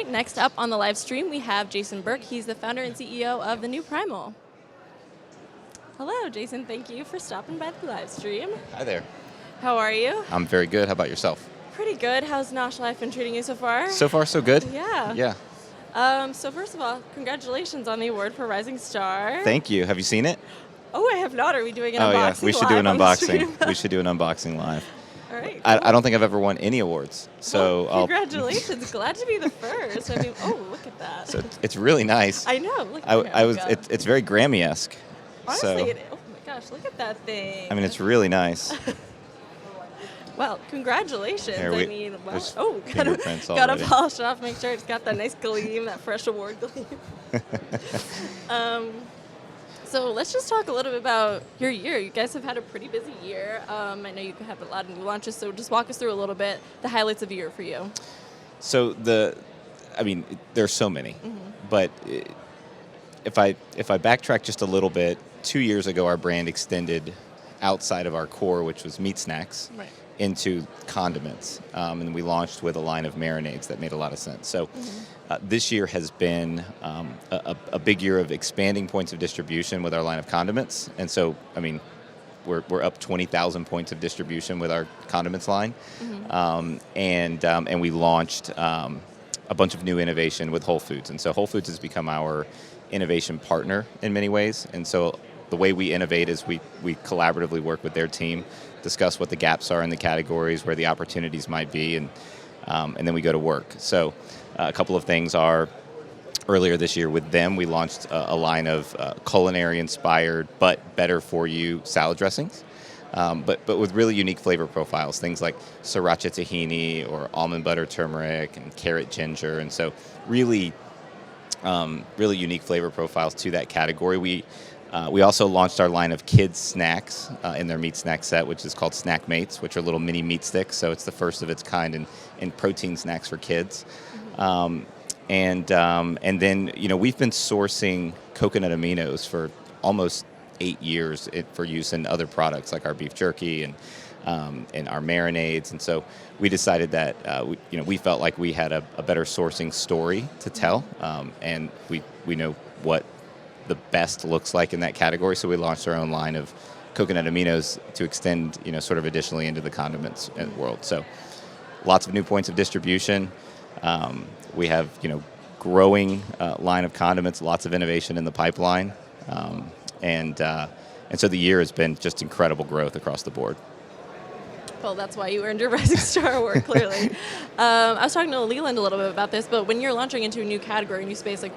next up on the live stream, we have Jason Burke. He's the founder and CEO of the new Primal. Hello, Jason. Thank you for stopping by the live stream. Hi there. How are you? I'm very good. How about yourself? Pretty good. How's NOSH life been treating you so far? So far, so good. Yeah. Yeah. So first of all, congratulations on the award for Rising Star. Thank you. Have you seen it? Oh, I have not. Are we doing an unboxing Yeah. We should do an live on the unboxing. stream? We should do an unboxing live. All right. Cool. I don't think I've ever won any awards. So well, congratulations. Glad to be the first. I mean, oh, look at that. So it's really nice. I know. Look at It's very Grammy-esque. Honestly, oh my gosh, look at that thing. I mean, it's really nice. Well, congratulations. Fingerprints gotta already. polish it off, make sure it's got that nice gleam, that fresh award gleam. So let's just talk a little bit about your year. You guys have had a pretty busy year. I know you have a lot of new launches, so just walk us through a little bit the highlights of the year for you. So there's so many, but if I backtrack just a little bit, 2 years ago our brand extended outside of our core, which was meat snacks, right, into condiments, and we launched with a line of marinades that made a lot of sense. So this year has been a big year of expanding points of distribution with our line of condiments, and so I mean we're up 20,000 points of distribution with our condiments line, and we launched a bunch of new innovation with Whole Foods, and so Whole Foods has become our innovation partner in many ways, and so the way we innovate is we collaboratively work with their team, discuss what the gaps are in the categories, where the opportunities might be, and then we go to work. So a couple of things are, earlier this year with them, we launched a line of culinary-inspired but better-for-you salad dressings, but with really unique flavor profiles, things like sriracha tahini or almond butter turmeric and carrot ginger, and so really unique flavor profiles to that category. We also launched our line of kids snacks in their meat snack set, which is called Snack Mates, which are little mini meat sticks. So it's the first of its kind in protein snacks for kids. And then we've been sourcing coconut aminos for almost 8 years for use in other products like our beef jerky and our marinades. And so we decided that we felt like we had a better sourcing story to tell, and we know what the best looks like in that category, so we launched our own line of coconut aminos to extend, sort of additionally into the condiments world. So lots of new points of distribution. We have, growing line of condiments, lots of innovation in the pipeline, and so the year has been just incredible growth across the board. Well, that's why you earned your Rising Star award, clearly. I was talking to Leland a little bit about this, but when you're launching into a new category, a new space, like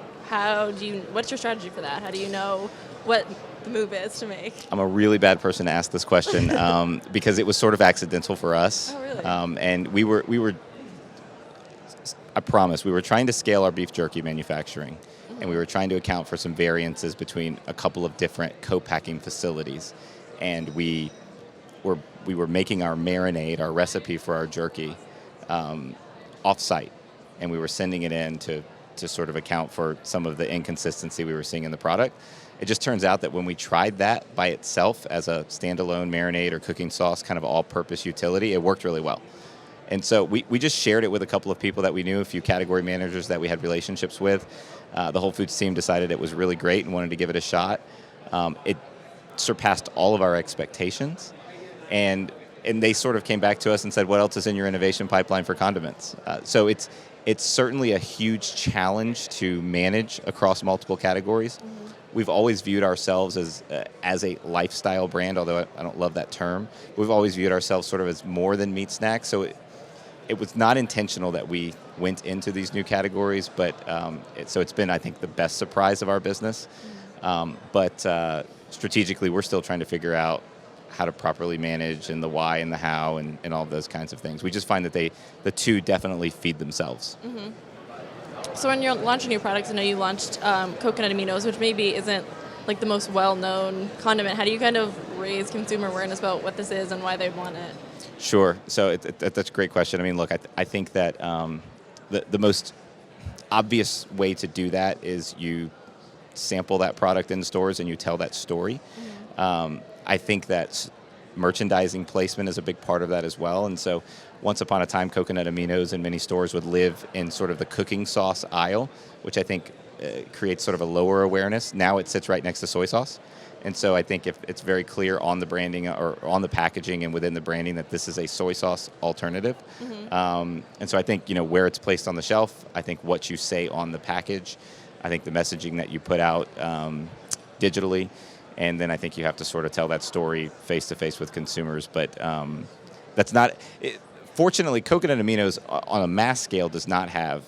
what's your strategy for that? How do you know what the move is to make? I'm a really bad person to ask this question because it was sort of accidental for us. Oh, really? And we were, I promise, we were trying to scale our beef jerky manufacturing, and we were trying to account for some variances between a couple of different co-packing facilities. And we were making our marinade, our recipe for our jerky, off-site, and we were sending it in to sort of account for some of the inconsistency we were seeing in the product. It just turns out that when we tried that by itself as a standalone marinade or cooking sauce, kind of all-purpose utility, it worked really well. And so we just shared it with a couple of people that we knew, a few category managers that we had relationships with. The Whole Foods team decided it was really great and wanted to give it a shot. It surpassed all of our expectations. And they sort of came back to us and said, what else is in your innovation pipeline for condiments? So it's certainly a huge challenge to manage across multiple categories. We've always viewed ourselves as a lifestyle brand, although I don't love that term. We've always viewed ourselves sort of as more than meat snacks. So it was not intentional that we went into these new categories, but so it's been, I think, the best surprise of our business. But strategically, we're still trying to figure out how to properly manage and the why and the how and all of those kinds of things. We just find that the two definitely feed themselves. Mm-hmm. So when you're launching new products, I know you launched coconut aminos, which maybe isn't like the most well-known condiment. How do you kind of raise consumer awareness about what this is and why they want it? Sure. So that's a great question. I mean, look, I think that the most obvious way to do that is you sample that product in stores and you tell that story. Mm-hmm. I think that merchandising placement is a big part of that as well. And so once upon a time, coconut aminos in many stores would live in sort of the cooking sauce aisle, which I think creates sort of a lower awareness. Now it sits right next to soy sauce. And so I think if it's very clear on the branding or on the packaging and within the branding that this is a soy sauce alternative. And so I think, where it's placed on the shelf, I think what you say on the package, I think the messaging that you put out digitally, and then I think you have to sort of tell that story face-to-face with consumers. But that's not... Fortunately, coconut aminos on a mass scale does not have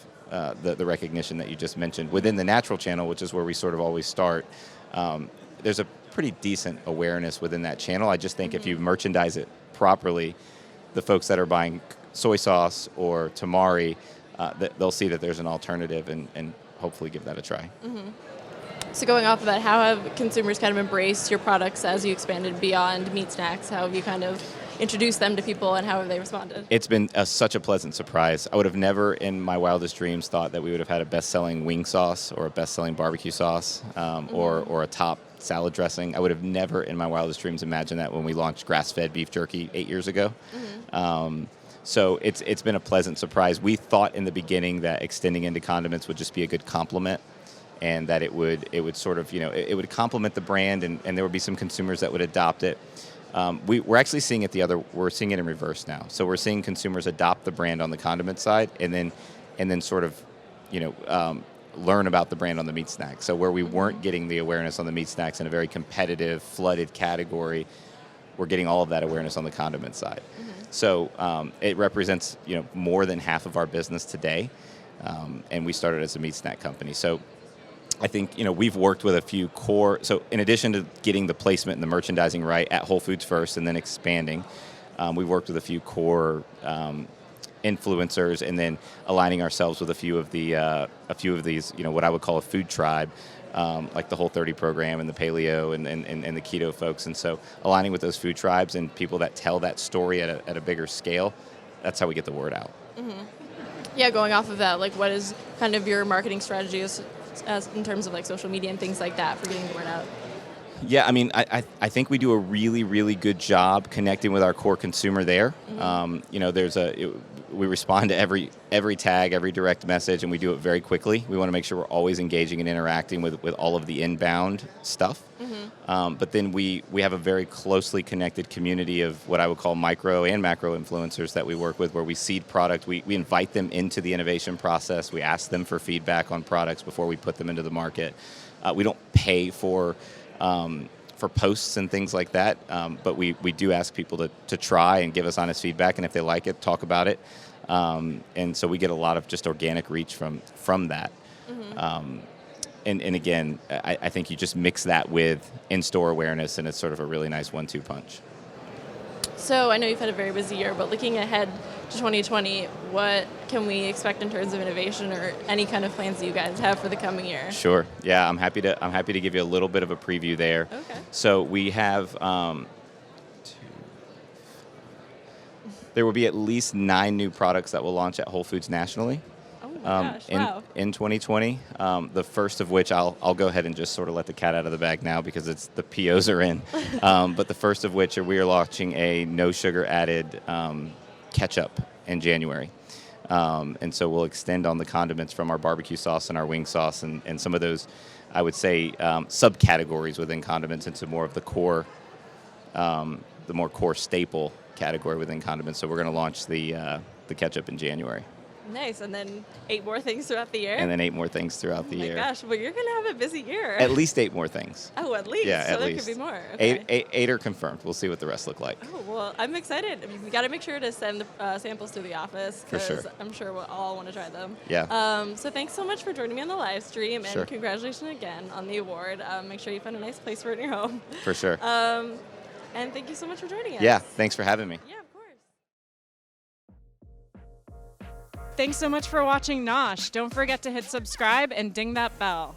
the recognition that you just mentioned. Within the natural channel, which is where we sort of always start, there's a pretty decent awareness within that channel. I just think if you merchandise it properly, the folks that are buying soy sauce or tamari, they'll see that there's an alternative and hopefully give that a try. So going off of that, how have consumers kind of embraced your products as you expanded beyond meat snacks? How have you kind of introduced them to people, and how have they responded? It's been such a pleasant surprise. I would have never in my wildest dreams thought that we would have had a best-selling wing sauce or a best-selling barbecue sauce or a top salad dressing. I would have never in my wildest dreams imagined that when we launched grass-fed beef jerky 8 years ago. So it's been a pleasant surprise. We thought in the beginning that extending into condiments would just be a good complement, and that it would sort of, it would complement the brand, and there would be some consumers that would adopt it. We're actually seeing it we're seeing it in reverse now. So we're seeing consumers adopt the brand on the condiment side, and then sort of, learn about the brand on the meat snacks. So where we weren't getting the awareness on the meat snacks in a very competitive, flooded category, we're getting all of that awareness on the condiment side. So it represents, more than half of our business today, and we started as a meat snack company. So I think, we've worked with a few core, so in addition to getting the placement and the merchandising right at Whole Foods first and then expanding, we've worked with a few core influencers, and then aligning ourselves with a few of these, what I would call a food tribe, like the Whole30 program and the paleo and the keto folks. And so aligning with those food tribes and people that tell that story at a bigger scale, that's how we get the word out. Yeah, going off of that, what is kind of your marketing strategy as in terms of social media and things like that for getting the word out? Yeah, I mean, I think we do a really, really good job connecting with our core consumer there. We respond to every tag, every direct message, and we do it very quickly. We want to make sure we're always engaging and interacting with all of the inbound stuff. But then we have a very closely connected community of what I would call micro and macro influencers that we work with, where we seed product. We invite them into the innovation process. We ask them for feedback on products before we put them into the market. We don't pay for posts and things like that, but we do ask people to try and give us honest feedback, and if they like it, talk about it. And so we get a lot of just organic reach from that. And again, I think you just mix that with in-store awareness, and it's sort of a really nice 1-2 punch. So I know you've had a very busy year, but looking ahead to 2020, what can we expect in terms of innovation or any kind of plans that you guys have for the coming year? Sure. Yeah, I'm happy to give you a little bit of a preview there. Okay. So we have there will be at least 9 new products that will launch at Whole Foods nationally. In 2020, the first of which I'll go ahead and just sort of let the cat out of the bag now because the POs are in. But the first of which we are launching a no sugar added ketchup in January. And so we'll extend on the condiments from our barbecue sauce and our wing sauce and some of those, I would say, subcategories within condiments into more of the core, the more core staple category within condiments. So we're going to launch the ketchup in January. Nice, and then 8 more things throughout the year? And then 8 more things throughout the year. Oh my gosh, well, you're going to have a busy year. At least 8 more things. Oh, at least? Yeah, so at there least. could be more. Okay. 8 are confirmed. We'll see what the rest look like. Oh, well, I'm excited. We got to make sure to send the samples to the office because For sure. I'm sure we'll all want to try them. Yeah. So thanks so much for joining me on the live stream, and Sure. congratulations again on the award. Make sure you find a nice place for it in your home. For sure. And thank you so much for joining us. Yeah, thanks for having me. Yeah, of course. Thanks so much for watching NOSH. Don't forget to hit subscribe and ding that bell.